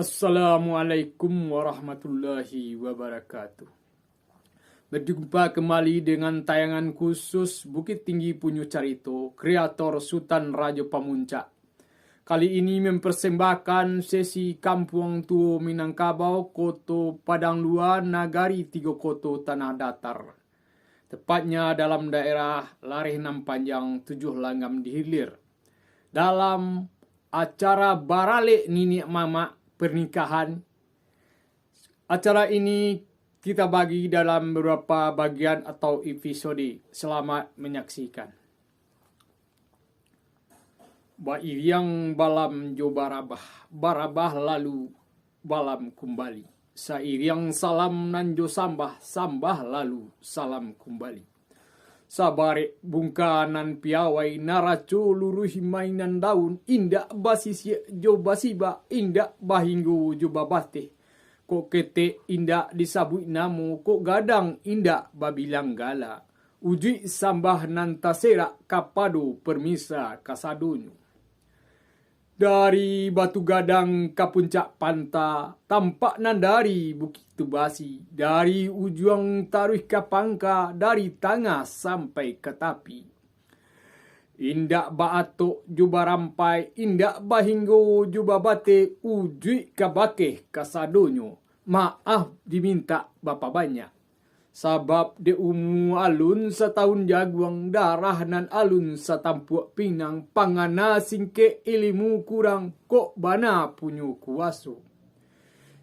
Assalamualaikum warahmatullahi wabarakatuh. Berjumpa kembali dengan tayangan khusus Bukit Tinggi Punyu Carito, kreator Sultan Raja Pamuncak. Kali ini mempersembahkan sesi Kampung Tuo Minangkabau, Koto Padang Luar, Nagari Tiga Koto Tanah Datar. Tepatnya dalam daerah Lareh Nam Panjang, 7 Langgam di Hilir. Dalam acara Barale Nini Mama pernikahan. Acara ini kita bagi dalam beberapa bagian atau episode. Selamat menyaksikan. Bairiang balam jo barabah lalu balam kembali. Sairiang salam nan jo sambah lalu salam kembali. Sabare bungkanan piawai naraco luruhi mainan daun indak basisya jo basiba indak bahinggu jo babate kok kete indak disabui namu kok gadang indak babilang gala uji sambah nantasera kapado permisa kasadunyu. Dari Batu Gadang ke puncak Panta, tampak nan dari Bukit Tubasi, dari ujung Taruh ke Pangka, dari tengah sampai ke tapi. Indak baatok juba rampai, indak bahinggo juba bate, uji ke bakeh kasadonyo. Maaf diminta bapa banyak. Sabab de umu alun setahun jaguang darah nan alun setampuak pinang pangana singke ilmu kurang kok bana punyu kuaso.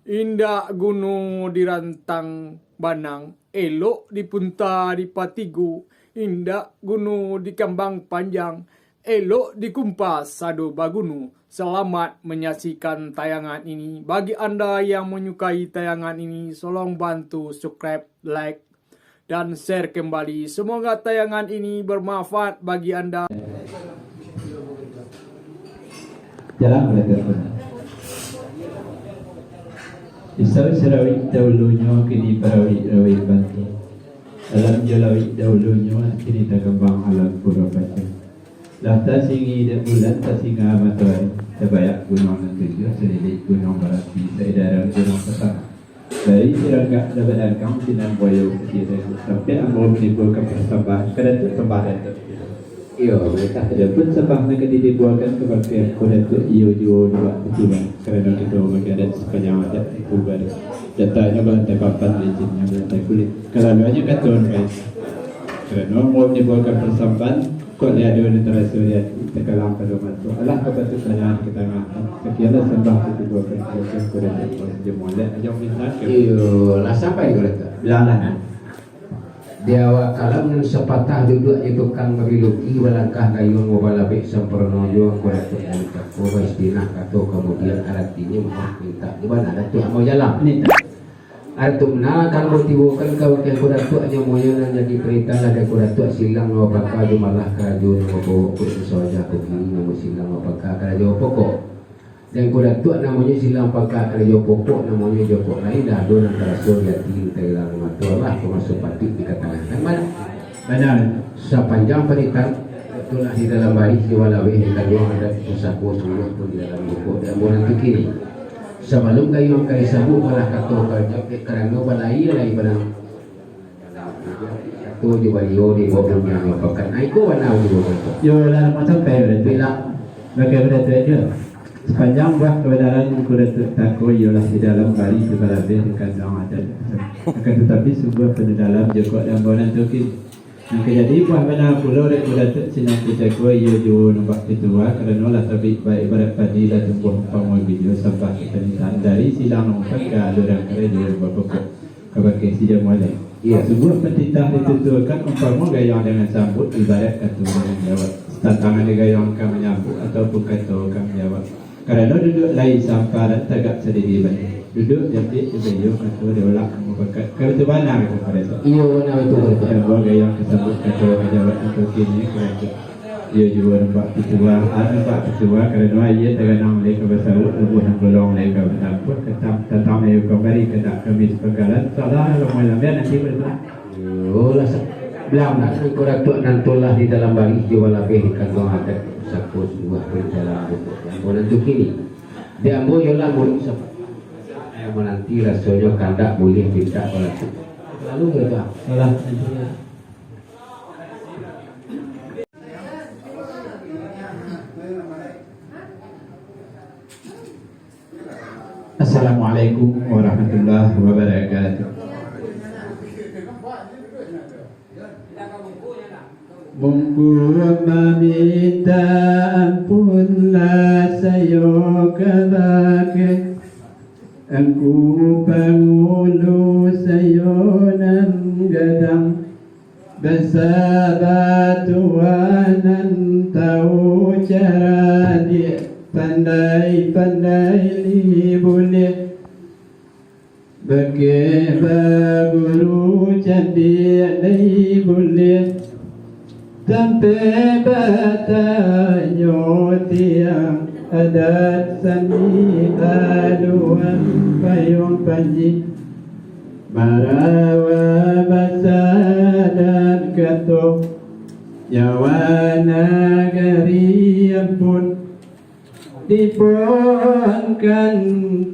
Indak gunung dirantang banang elok dipunta di patigo indak gunung di kambang panjang elok dikumpas sado bagunu. Selamat menyaksikan tayangan ini. Bagi Anda yang menyukai tayangan ini, tolong bantu subscribe, like, dan share kembali. Semoga tayangan ini bermanfaat bagi Anda. Jalan oleh telepon. Isau serawik dahulunya kini parawi bantu. Dalam jalawik dahulunya kini tak kembang alam pura baca. Lata singi dan bulan tak singa matahari. Terbayak gunung dan tujuh selidik gunung berapi seedaran gunung petang. Dari Sirangga dapat arkam sinan boyo kecil sampai ambil menimbulkan persembahan kedatuk sembahan. Iyo mereka terdapat sembah mereka dibuatkan kepada kedatuk iyo jual dua ketiban kerana kita bagi adat sepanjang adat itu baru. Datanya belantai papan lezinnya belantai kulit. Kelaluannya katon baik. Kerana mau menimbulkan persembahan kau lihat dia antara surya tekalang pada mata. Allah kebetulan kita ngaham. Sekianlah sembah kedua kerja kuda jemolek aja minta. Iyo, lah sampai kereta. Bilanglah. Dia kalam sepatah duduk itu kan mebiluki balangkah gayung wabalabek sempurna jo kereta minta. Kau istinah kata kemudian artinya mau minta. Di mana ada tu mau jalan ni. Artumna kan motivokan kau ke kudatuk nya moyo nan jadi perintah ada kudatuk silang no bakal malah kerajaan pokok kudu saja ko kini no silang no bakal kerajaan pokok dan kudatuk namanya silang bakal kerajaan pokok namanya Joko lain dah don antara Suryati Thailand matulah masuk patik dikatakan kan mana sepanjang perintah itulah di dalam baris diwalawe kalau ada usahaku semua pun di dalam pokok dan mau nanti kini sebelum kayu kai sabu malah kato kerana balai lai barang tu di bayo di bawah yang pakai naiko warna di bawah Yo dalam macam payah bila bagaimana tu aja. Sepanjang buah kebenaran kuda tako ialah di dalam bari sebalabeh dekat dalam adat. Akan tetapi sebuah pendalam joko dan bawanan tokin. Yang jadi buah benar pulau dan kuda tu sinar kecako ia jo nombak ketua kerana lah tabik baik ibarat padi dan tumbuh pamoi video sampai kepenitan dari silang nombak ke alurang kerja berpokok kebagai sijam molek. Iya. Sebuah petitah dituturkan umpama gayang dengan sambut ibarat kata orang Jawa. Tantangan gayang kami menyambut ataupun kata kami jawab. Kerana duduk lain sampai dan tegak sedih baik. Duduk jadi sebayu kata diolak membakat. Kalau tu benar kata pada itu. iyo warna itu kereta Yang gayang kesambut kata orang Jawa atau kini kerana ia juga nampak ketua, nampak ketua kerana ia terganang mereka bersawut lebuh dan golong mereka bernampak ketam tetap mereka kembali ke tak kami sepenggalan. Salah kalau malam dia nanti berapa? iyo lah belam nak kudatuk nantulah di dalam baris diwalabe kandung adat saku sebuah perjalanan itu yang mau nanti kini dia mau yola mau Namun nanti rasanya kandak boleh pindah kalau tu. Lalu kita Salah. Assalamualaikum warahmatullahi wabarakatuh. Mungku meminta ampunlah sayo kabake, Engku pangulu sayo nan gadang, Bersabar Tuhanan tahu cara dia, Pandai-pandai li boleh, Bagi guru candi li boleh, Sampai bertanya tiang adat seni aduan payung panji, Marawa basa dan kato, Nyawa nagari ampun, Diponkan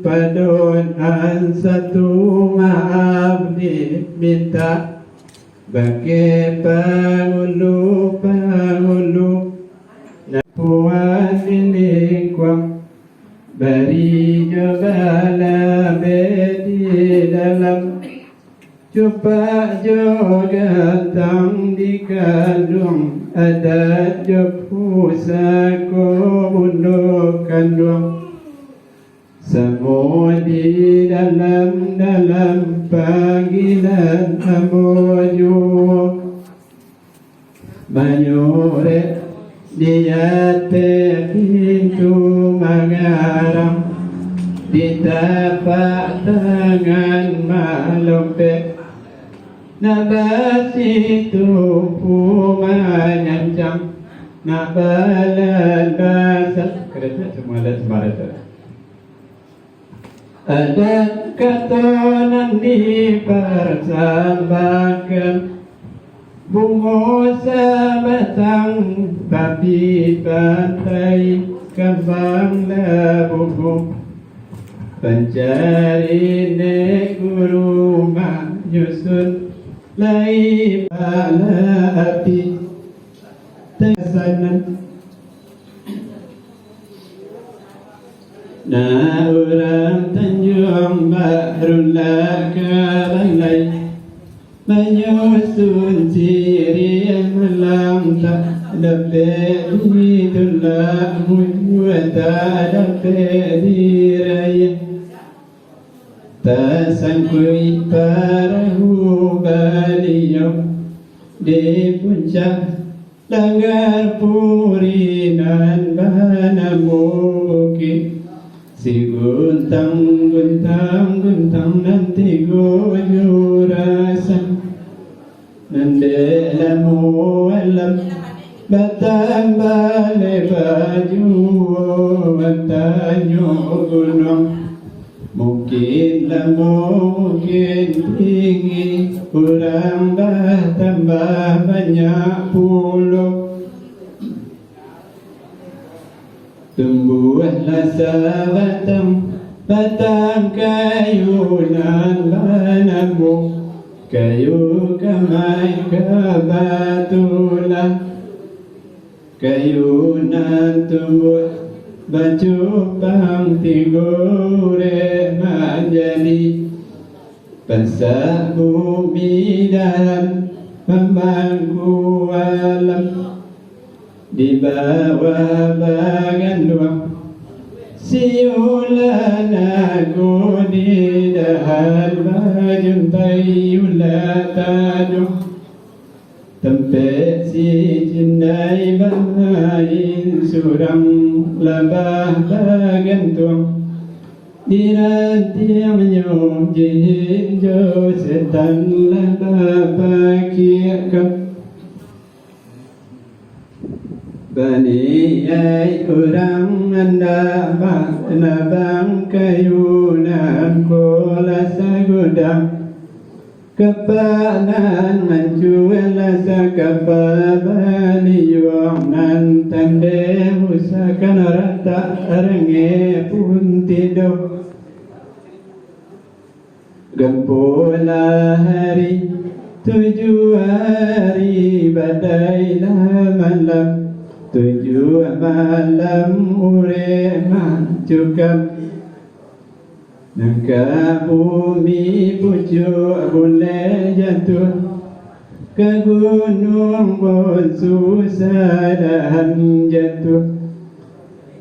padonan satu maaf diminta, Bagi pangulu Puan ini kuam, Beri jabala bedi dalam, Cuba juga tang di kandung, Adat jepusa ko bunuh kandung, Semua di dalam panggilan amoju, Banyure dia pintu mengarang, di tapak tangan malompe, nabasi tumpu menyancang, nabalan basah. Kereta semua ada sembarang. Adat katonan dipersembahkan, bunga sebatang tapi pantai kembang labubu, pencari nek guru menyusun lai pala api tersanan, na orang Tanjung Bahrullah Kabalai, menyusun siri malam tak dapat itulah muwata dapat diraya, tak sangkui perahu beliau di puncak langgar purinan bana bukit, si guntang nanti guyurasan, nandelamu alam batang bale baju bantanyo gunung, mungkin tinggi kurang tambah banyak pulau, tumbuhlah batang kayu nan banamu, kayu kamai kabatulah, kayu nan tumbuh bacupang tigure menjadi, Pasal bumi dalam memangku alam, di bawah bagan luang, siulan aku di dahan bajuntai ulatadu, tempat si cindai bahain surang labah bagan tuang, dirantiangnya jin jo setan labah pakirkan, Bani ai kurang anda nabang kayunan kola sagudang, kepanan menjual sakapa bani yuang nan tande usakan rata renge pun tidur, Gempulah hari 7 hari badailah malam 7 malam urip mancukam Nangka bumi pucuk boleh jatuh Ke gunung pun susah dan jatuh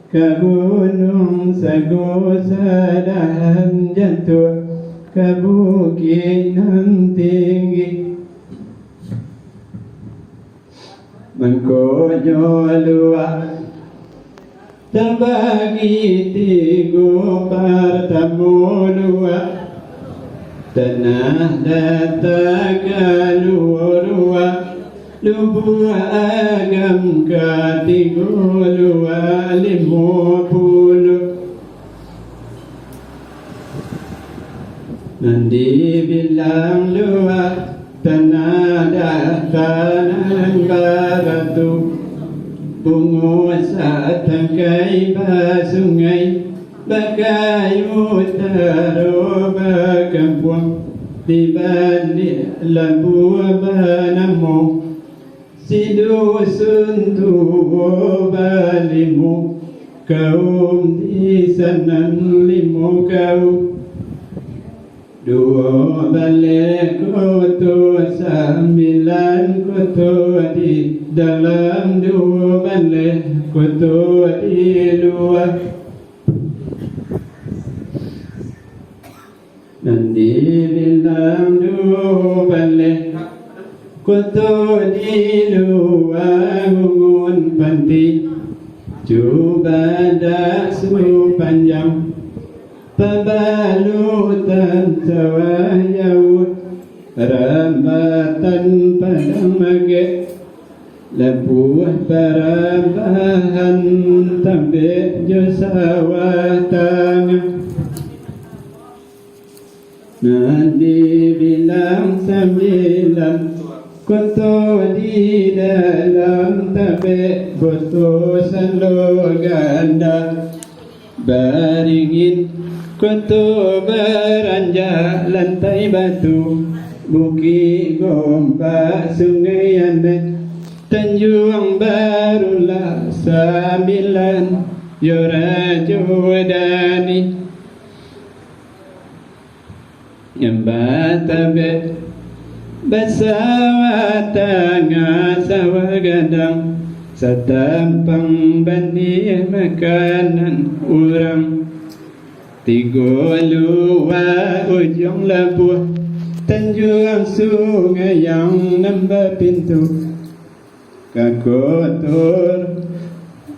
Ke gunung sagusah dan jatuh Ke bukit nan tinggi Mengkonyo luar Terbagi 3 pertemu luar Tanah datang luar Lubu agam ke 3 luar 50 Nanti bilang luar Tanah datang baratu Bungu satangkai basungai Bagai utara bakampung Di balik lampu banamu Si dusun tua balimu Kaum di sanan limu kau 2 balik kotor 9 kotor di dalam 2 balik kotor di luar Dan dibilang 2 balik kotor di luar Gungun panti Cuba dak su panjang Pabalutan sawah jauh Rambatan padang mage Lepuh parabahan Tambik jo sawah tangah Nanti bilang 9 Koto di dalam Tambik botol selalu ganda Baringin koto beranjak lantai batu Bukit Gombak sungai Ande Tanjung Barulah 9 Yorajo Dani Nyambatabe Basawah tangga sawah gadang Satampang bani makanan orang 3 luar ujung labuh Tanjung sungai yang nambah pintu Kakotor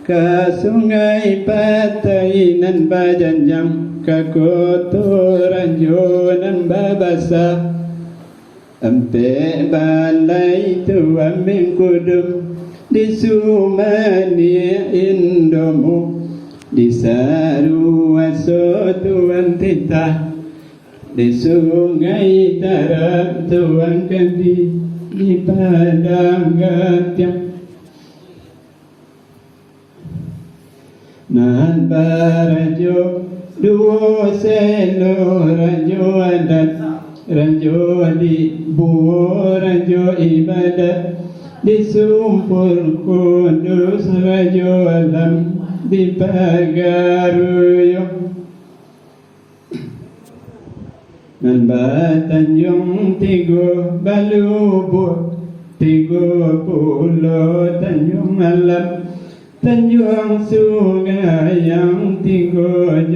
Ka sungai patai nan bajanjang Kakotor anjo nan babasa Ampe balai tu aming kudum Di Sumani Indomu Di Saruaso Tuan Titah Di Sungai Tarap Tuan Kandi Di Padang Gatiang Nan Barajo Duo Selo Rajo Adat Rajo Di Buo Rajo Ibadat Di Sumpur Kudus Rajo Alam Di Pagaruyo Nan Tanjung 3 Balubu 30 Tanjung Alam Tanjung Sungai yang 3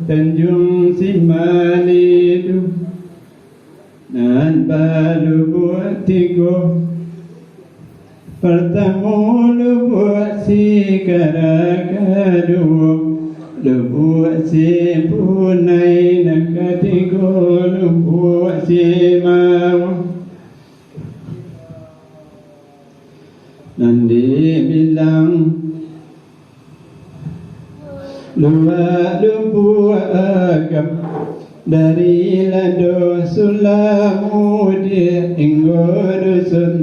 Tanjung Simanidu Nan Balubu 3 Pertama lubuat si karakadu Lubuat si punai nak ketiga Lubuat si mau Nanti bilang Lubuat lubuat agam Dari lado sulamudi Inggo dusun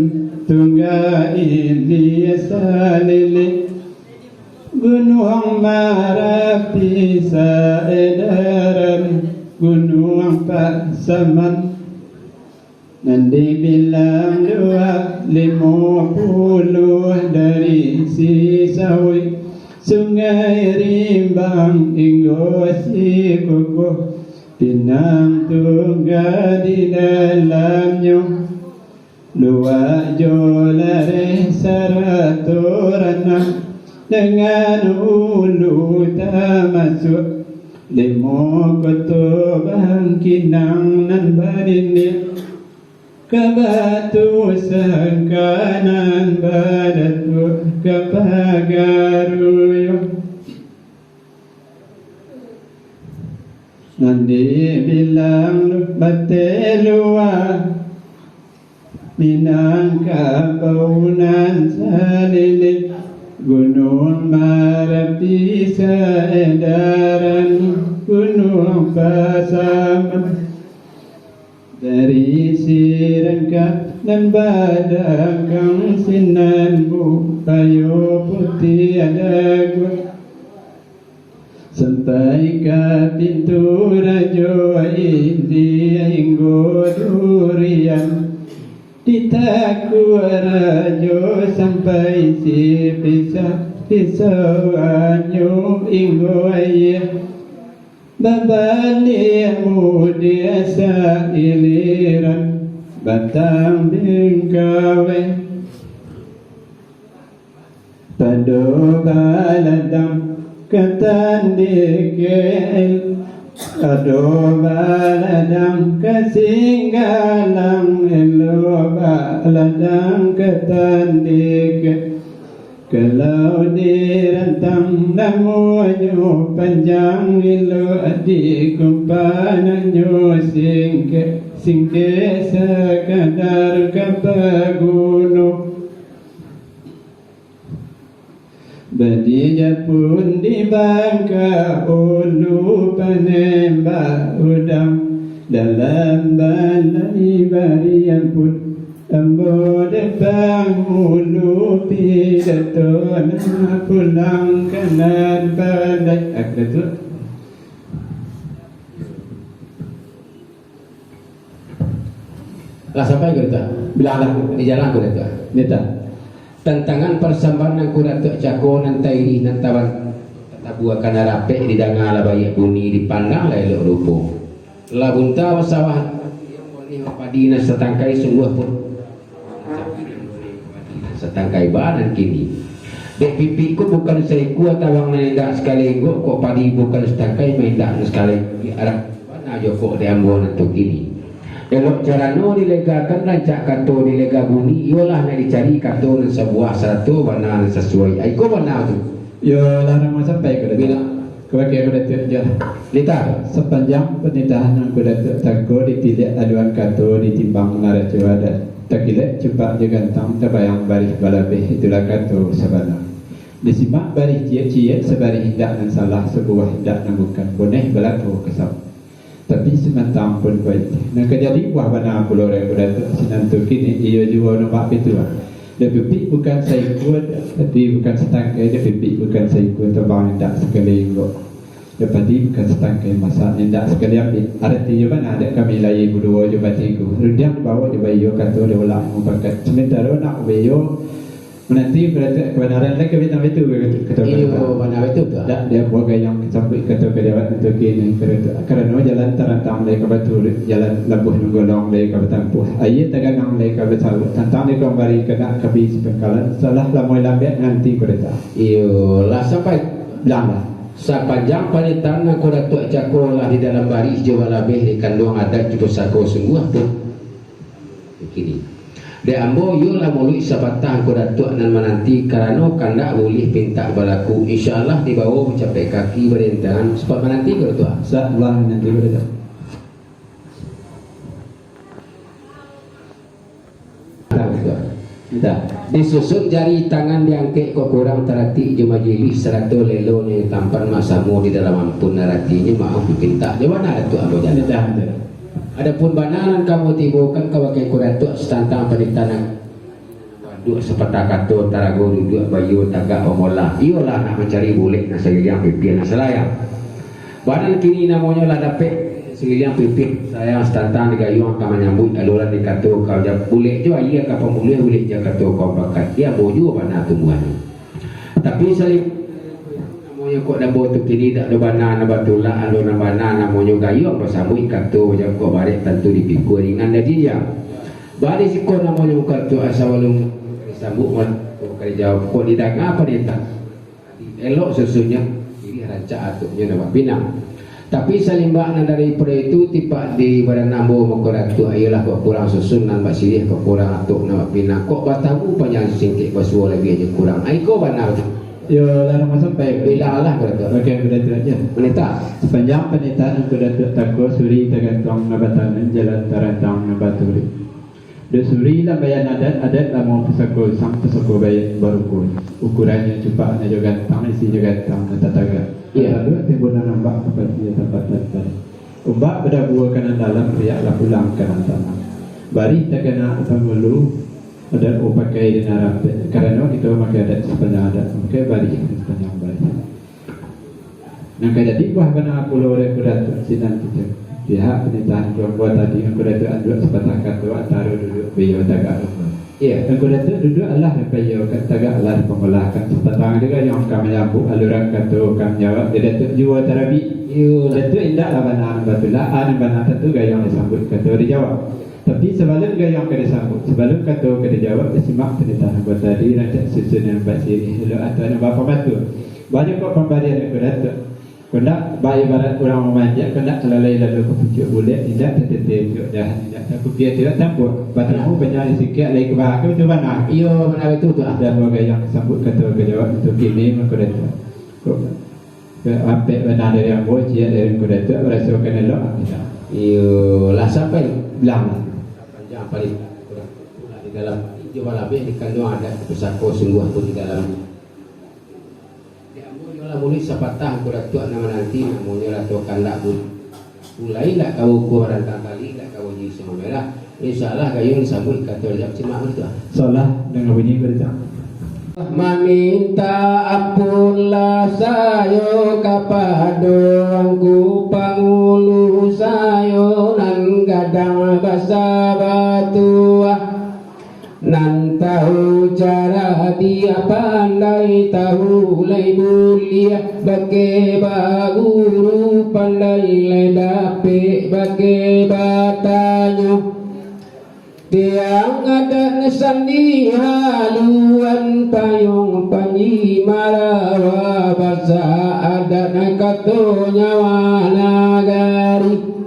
Tungga Ilyasa Lili Gunung Marapi Saedaran gunung Pasaman. Nanti bilang 250 dari Sisawi, Sungai Rimbang hingga Sikukuh, Pinang Tunggal di dalamnya, dua jolare 106 dengan hulu termasuk, 5 kota Bangkinang nan Badini, ke Batu Sengkanan Badatu ke Pagaruyo. Nanti bilang Batelua, Minangkabau nan Salilik, Gunung Marapi Sedaran, Gunung Pasaman. Dari Sirangkat dan Badakang Sinan Bukayo Putih ada gua, sampai ke pintu Rajo India hingga Durian, di Taku Rajo sampai si pisau anyu hingga ayah. Babali mudia sa iliran, Batang Bingkawe, Pado baladang ketandikil, Ado baladang kasinggalang, Elo baladang ketandikil. Kalau dirantang namunyo panjang, ilo adi kumpananyo singke sekadar kapaguno. Badiya pun di Bangka Ulu Panemba udang, dalam balai barian pun Ambo depan mulu pidato na pulang kanan badai. Itu lah sampai ke itu bilang di jalan ke itu neta tantangan persambahan ku Datuk Cako nan tairi nan tawan tabuah kana rape di danga la bayi buni dipandang la elok rupo la bunta sawah padi na setangkai sungguh pun setangkai badan kini. Dek pipi ku bukan seriku atau menendak sekali kok padi bukan setangkai menendak sekali arah mana joko diambo untuk kini. Elok carano dilegakan rancak kato dilega buni iolah nak dicari kato nan sebuah satu warna sesuai. Ai ko warna tu. yo larang mau sampai ke Bila Kebagai aku datuk jalan lita sepanjang penitahan aku datuk tako ditilik aduan kato ditimbang naracua dan takilek cepat jegantang terbayang baris balabeh itulah kato sabana. Disimak baris cia-cia sebaris hindak dan salah sebuah hindak dan bukan boneh berlaku kesal. Tapi semantang pun baik. Nak jadi wah bana pulau aku datuk sinantu kini ia juga nombak itu. Dia pipik bukan saikut, tapi bukan setangkai. Dia pipik bukan saikut, terbang hendak sekali enggak. Dia padi bukan setangkai masa hendak sekali ambil. Arti mana ada kami lain berdua juga tiga. Rudiang dibawa di bayo kata dia ulang mubakat. Sementara nak bayo menanti kebenaran lagi kita itu kata iyo mana itu tu tak dia buat yang sampai kata kedewat untuk ini kerana jalan terantang dari kabatu jalan labuh nunggolong dari kabatampuh ayat tegangang dari kabatu tantang dari kembali kena kabis pengkalan salah lamoi lambek nanti kereta iyo lah sampai lama sepanjang panitan aku Datuk Cako lah di dalam baris jawa labih di kandung adat juga sako sungguh tu begini. De ambo yo lah mulu isabatah ko Datuk nan menanti karena kandak boleh pinta balaku insyaallah dibawa mencapai kaki berintangan sebab menanti ko Datuk salah nanti kereta tak disusun jari tangan diangkat ko kurang terati je majelis seratus lelo yang tampan masamu di dalam ampun naratinya mau dipinta di mana Datuk ambo jadi adapun bananan kamu tibukan kawakai Datuk setantang penitanan dua sepatah kato tarago dua bayu taga omola iyalah nak mencari bulik nak segala pipian nak selayang badan kini namanya lah dapat Siliang pipit saya stantang digayung akan menyambut aluran di katu kau jam boleh je ia kapal boleh je katu kau bakat dia boju mana tumbuhan. Tapi saling namanya kok dah botu kini tak ada bana na batula alo na bana namanya gayung bersambut katu jam kau balik tentu dipikul ringan jadi dia. Balik sikon namanya katu asal walung sambut man kau jawab kok didagang apa dia tak. Elok sesunya ini rancak atuknya nama Pinang. Tapi salimbakna daripada itu tiba di badan nambo mengkoratu ayalah kok kurang susunan mbak silih kok kurang atuk nama Pinang kok batamu panjang singkit basuh lagi aja kurang ai kok benar Yo larang sampai bila lah kata bagai beratu aja. menita Sepanjang penitaan beratu takut suri tergantung nabatan jalan tarantang nabaturi. De suri lah bayan adat lah mau pesako sang pesako bayan baru pun ukurannya cuba na juga gantang isi juga gantang tataga. Iya, dua timbunan nambak kepada dia tempat tadi. Umbak berdabua kanan dalam riaklah pulang kanan tanah. Bari tak kena pangulu ada pakai di narap karena kita pakai adat sepanjang adat pakai bari sepanjang bari. Nang kada di buah kana pulau rekudat sinan kita. Pihak penitaan kelompok tadi aku dah anduk sepatah kata antara duduk beliau tagak. Iya, aku dah duduk Allah beliau kat tagak Allah pengolahkan sepatah juga yang kami menyambut aluran kata kami jawab dia datuk jua tarabi. Yo, datuk indah lah benar betulah an benar tentu gayung disambut kata dia jawab. Tapi sebelum gayung kada sambut, sebelum kata kada jawab simak penitaan buat tadi rancak susun yang baik sini. Hello atau nak bapa batu. Banyak kok pemberian aku datuk. Kena bayi barat orang memanjat kena kelalai lalu ke pucuk boleh tidak tertentu dah tidak aku dia tidak tampuk batamu banyak sikit lagi ke bahak itu mana iyo mana itu tu dan warga yang sambut kata ke jawab untuk kini mengkodata kok sampai benar dari yang boleh dia dari mengkodata berasa kena elok tidak iyo lah sampai belang panjang paling di dalam coba lebih dikandung ada pesako sungguh tu di dalam mulai sapatah aku datuk nama nanti namanya datuk kandak pun mulai lah kau kuaran kali lah kau jadi semua merah insyaallah kayung sambut kata jawab cimak itu salah dengan bunyi berita meminta ampunlah sayo kapado angku pangulu sayo nan gadang basa batua nan tahu cara dia pandai tahu lai mulia bagai baguru pandai lai dape bagai batanyo tiang adat sandi haluan payung panji marawa bahasa adat katonya wanagari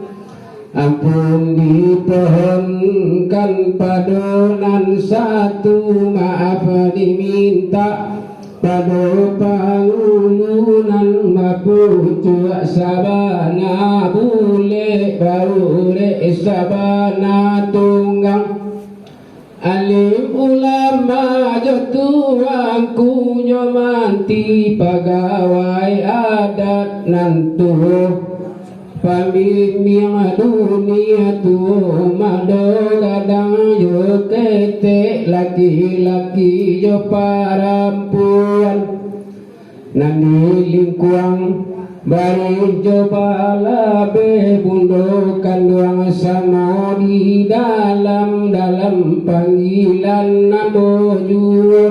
ampun dipohonkan padonan satu maaf diminta pado pangulunan mapucuk sabana bule baure sabana tunggang alim ulama jotuangku nyomanti pegawai adat nantuh pamimia dunia tu mado kadang yo kete laki-laki yo parampuan nani lingkuang baru coba labe bundo kanduang sama di dalam panggilan nabo juo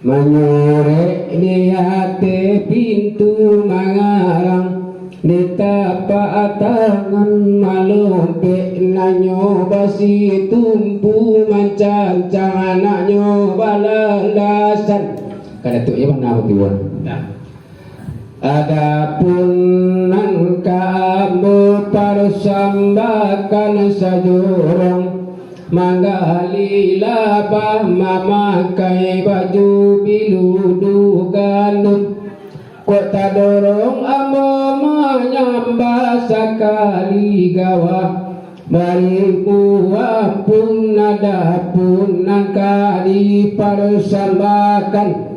menyore di hati pintu mangarang di tapak tangan malumpe nanyo basi tumpu mancang-cang anaknya balalasan kada tu ya mana tuan adapun nan kamu parsambakan sajurang manggali labah memakai baju biludu gandum kok tak dorong amama nyamba sakali gawa mari puah pun nada pun nangka dipersambakan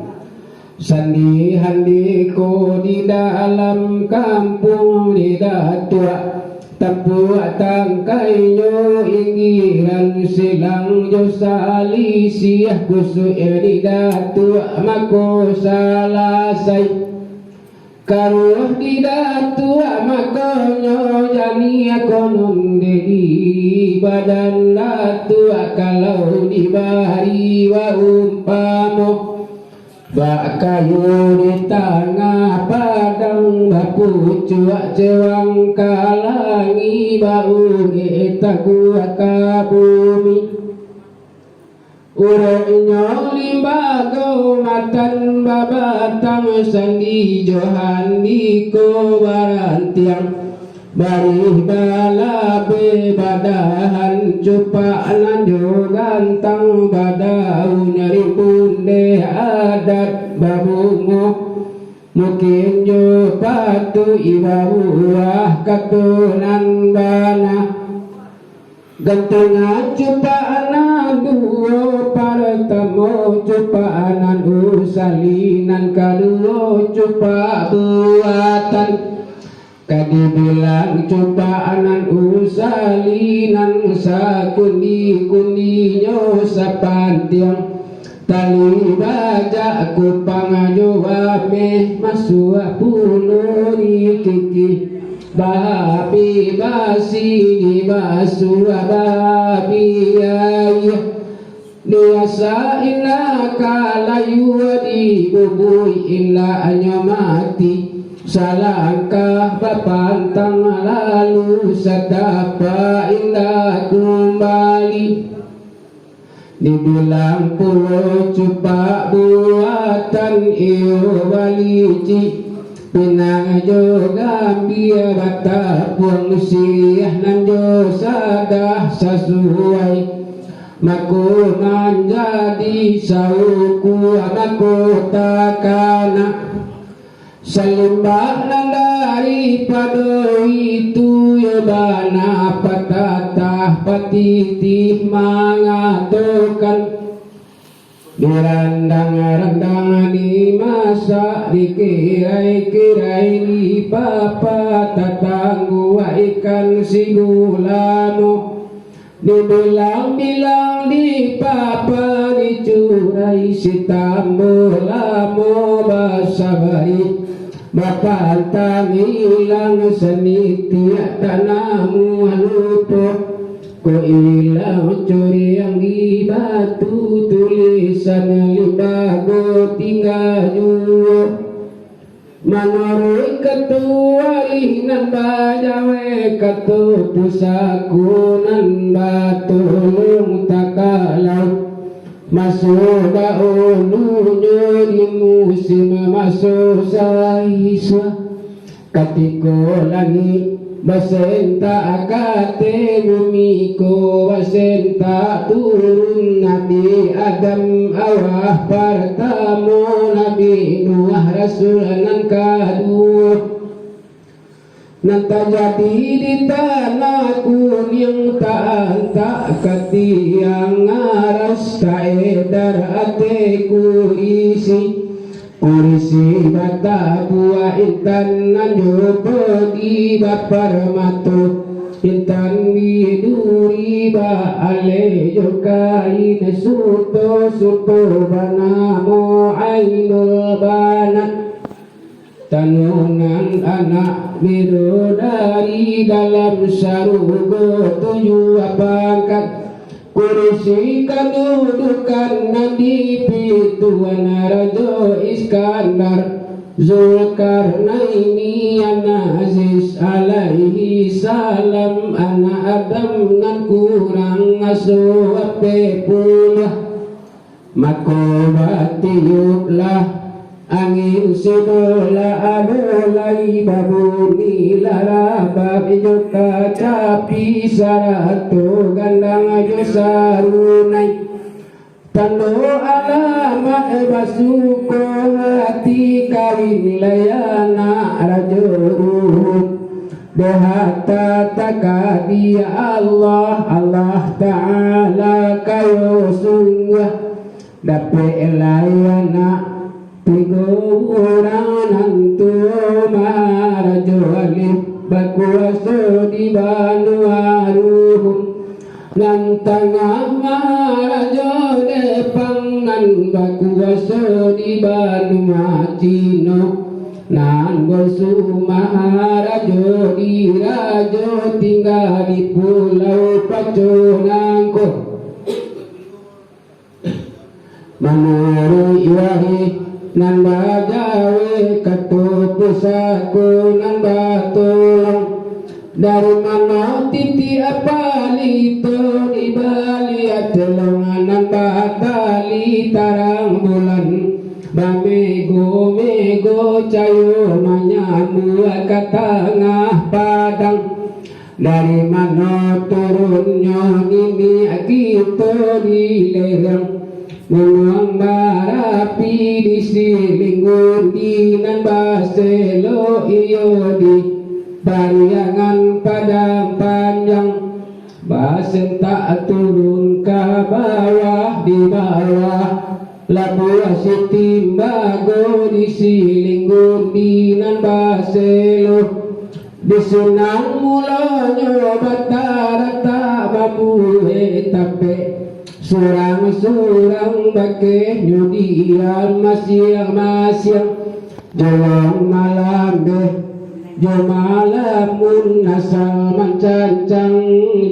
sandihan diku di dalam kampung di datua tapuak tangkainya inggiran silang jo sali siah kusuk di datua mako salasai karuh didatu makonyo jani konon dedi badan datu kalau dibari wa umpamo bak kayu di tengah padang bapu cuak cewang kalangi bau kita kuat ka bumi urenya limbago matan babatang sandi johan di kobarantiang bari balabe badahan cupaan jo gantang badau nyari punde adat babungo mungkin jo patu ibabuah katunan bana gantungan cupaanan duo partamo cupaanan usalinan kaduo cupa buatan kadibilang cupaanan usalinan sakundi-kundinya sapantiang tali baja kupang jawame masua punuri kiki babi basi basua babi ayah biasa illa kalayu di bubui illa hanya mati salangkah bapantang lalu sedapa illa kembali dibilang pulau cupak buatan iyo walici pinang jo gambia bata puang siriah nan jo sadah sesuai mako menjadi sauku anakku takana salimbah nan daripada itu ya bana patatah patitih mengatakan dirandang-randang di masa dikirai-kirai di papa tatanggu ikan sigulano dibilang-bilang di papa dicurai si tambo lamo basabari bapak tangilang seni tiak tanamu lupa ko ilang curi yang di batu tulisan limbago tinggal juo menurut ketua lihinan bajawe ketu pusaku nan batu lung takalau masuk daunnya di musim masuk saiswa katiko langit basenta akate bumiko basenta turun Nabi Adam awah pertama Nabi Nuh Rasul nan kedua nan terjadi di tanah kuning tak ketiang aras tak edar ateku isi kurisi bata buah intan nanyo pergi bapar matu intan biduri ba ale jokai nesuto suto banamo ainul banat tanunan anak bidodari dalam sarugo tujuh pangkat kursi kedudukan Nabi Pituan Raja Iskandar Zulkarnaini anak Aziz alaihi salam anak Adam nan kurang asuh ape pula mako batiuplah angin sedola adolai babuni lara babi joka capi saratu gandang ajo sarunai tando alamat basuko hati kawin layana rajuruh dohata takadi Allah Ta'ala kayo sungguh dape layana Piguran tu marajo alif bakuaso di banu aruhum nan tengah marajo depang nan bakuaso di banu macino nan Sumarajo dirajo tinggal di pulau Paconangko manuri wahi nan bajawe katu pusaku nan batulong dari mana titi apali to di bali atelongan batali tarang bulan bamego mego cayo manyamu ke tengah padang dari mana turunnya ini kita di lereng Memang barapi di silinggun dinan baselo iyo di pariangan padang panjang basen tak turun ke bawah di bawah labu sitimbago di silinggun dinan baselo di sunang mulanya batara babu tape surang-surang bake nyudian masyang-masyang jalan malam deh jomalamun asal mancancang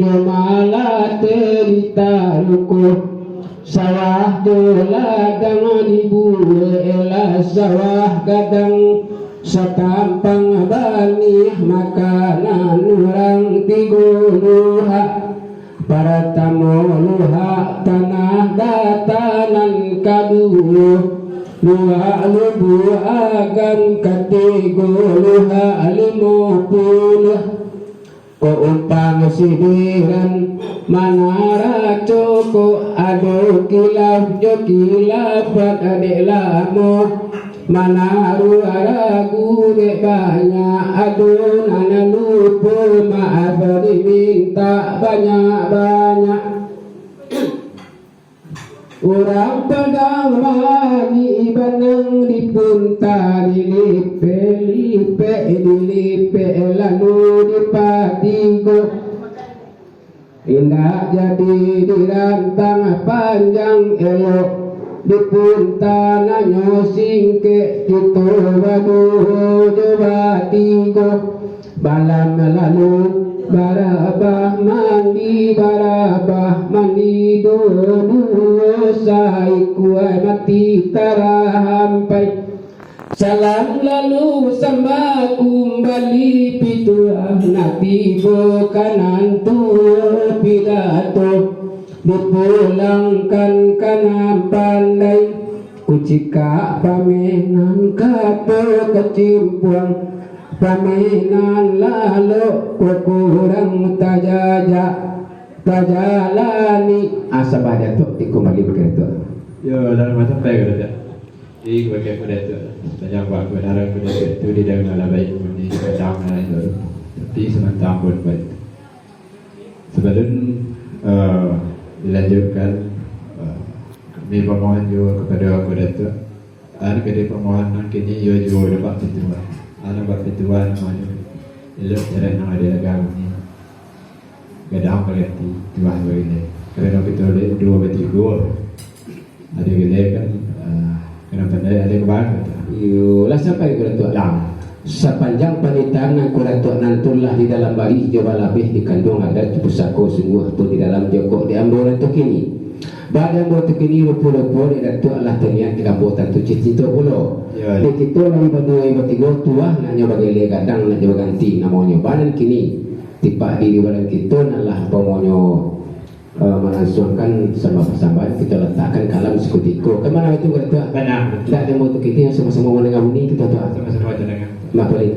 jomala terita lukuh sawah joladang dibule elah sawah gadang satampang bani makanan orang tiguluha para tamu luha tanah datanan kaduluh luha lubu agam katigo luha 50 ko umpang sidiran manara coko ado kilaf jo kilafat adek lamo manaru aragu dek banyak ado nana lupa maaf diminta banyak-banyak orang pedang mani ibanang dipunta dilipe lalu dipatigo indah jadi dirantang panjang elok dipunta nanyo singke itu waduh coba tigo balam lalu barabah mandi dulu saiku mati tarahampai salam lalu sama kumbali pituah natibo kanan tuh pidato dipulangkan kana pandai kucika pamenan kapo kecimpuang pamenan lalu kurang tajalani asa pada tu kembali begitu yo dalam macam apa gitu di bagai pada itu tanya buat benar pada itu di dalam labai di dalam itu tapi sementara pun baik sebelum dilanjutkan kami permohon juga kepada Datuk ada kedai permohonan kini ia juga dapat fituan ada dapat fituan mana elok cara yang ada agama ni gadang kolektif tuan begini kerana kita ada 2 bertiga ada kedai kan kena pandai ada kebahan yo lah sampai ke Datuk lah sepanjang panitaan Datuk nantullah di dalam bari jawa labih dikandung ada pusako sungguh tu di dalam jokok di ambo Datuk ini pada ambo Datuk ini rupo-rupo di Datuk Allah terniat di ambo tantu cicito pulo di kita lagi berdua bertiga tua nanya bagi lia gadang nak jawa ganti namanya badan kini tiba di badan kita nalah pemonyo melangsungkan sama-sama kita letakkan kalam sekutiko kemana itu Datuk banyak tidak ada motor kita yang sama-sama mendengar ini kita tahu sama-sama dengar mak balik